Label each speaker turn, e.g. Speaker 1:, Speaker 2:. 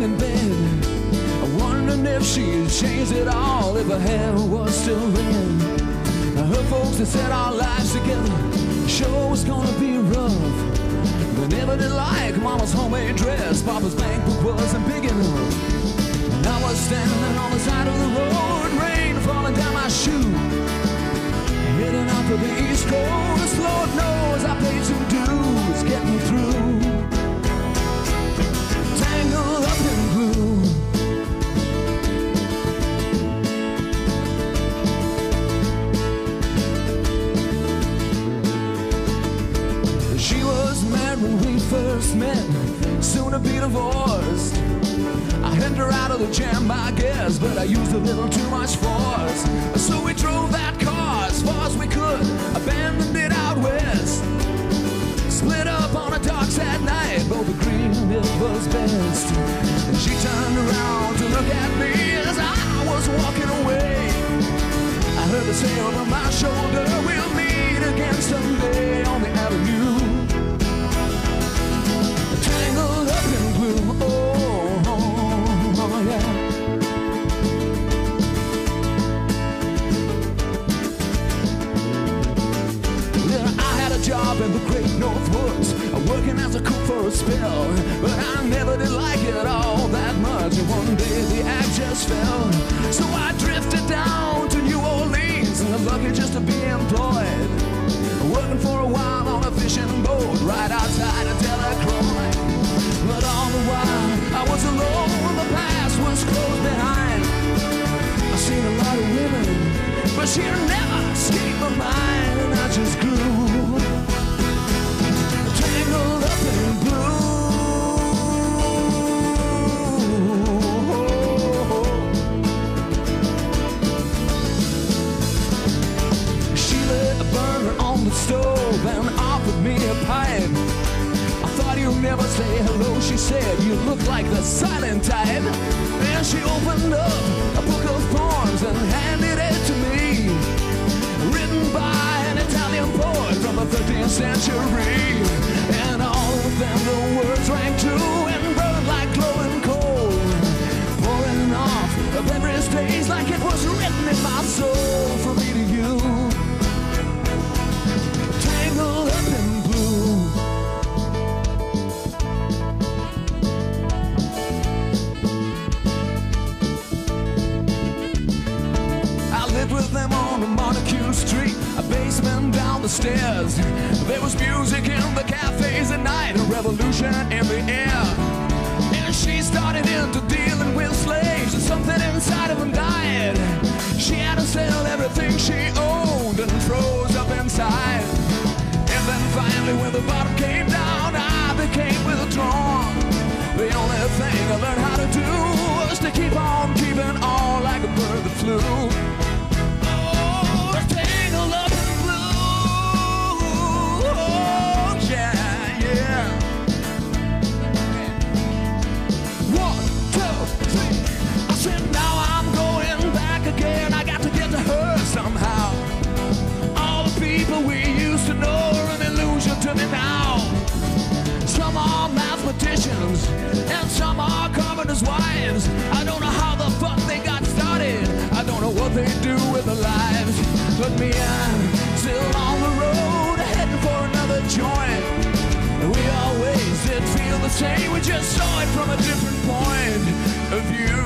Speaker 1: laying in bed, wondering if she'd changed it all, if her hair was still red. Her folks had said our lives together sure was gonna be rough. They never did like Mama's homemade dress, Papa's bank book wasn't big enough. And I was standing on the side of the road, rain falling down my shoe, heading out to the East Coast. Lord knows I paid some dues getting through, tangled up in blue. She was married when we first met, soon to be divorced. I had her out of the jam, I guess, but I used a little too much force. So we drove that car as far as we could, abandoned it out west. Split up on the docks at night, both agreed it was best. And she turned around to look at me as I was walking away. I heard her say over my shoulder, we'll meet again someday on the avenue. Tangled up in blue, oh yeah. Yeah, I had a job in the great North Woods, working as a cook for a spell, but I never did like it all that much. And one day the act just fell, so I drifted down to New Orleans, and lucky just to be employed, working for a while on a fishing boat right outside of Delacroix. But all the while I was alone, the past was closed behind. I've seen a lot of women, but she never escaped my mind, and I just grew tangled up in blue. She lit a burner on the stove and offered me a pipe. I thought you'd never say hello, she said, you look like the silent type. And she opened up a book of poems and handed it to me, written by an Italian poet from the 13th century. And all of them, the words rang true and burned like glowing coal, pouring off of every stage like it was written in my soul, from me to you, tangled up in blue. With them on a Montague Street, a basement down the stairs. There was music in the cafes at night, a revolution in the air. And she started into dealing with slaves, and something inside of them died. She had to sell everything she owned and froze up inside. And then finally when the bottom came down, I became withdrawn. The only thing I learned how to do was to keep on keeping on like a bird that flew. Somehow, all the people we used to know are an illusion to me now. Some are mathematicians and some are carpenters' wives. I don't know how the fuck they got started, I don't know what they do with their lives. But me, I'm still on the road, heading for another joint. We always did feel the same, we just saw it from a different point of view.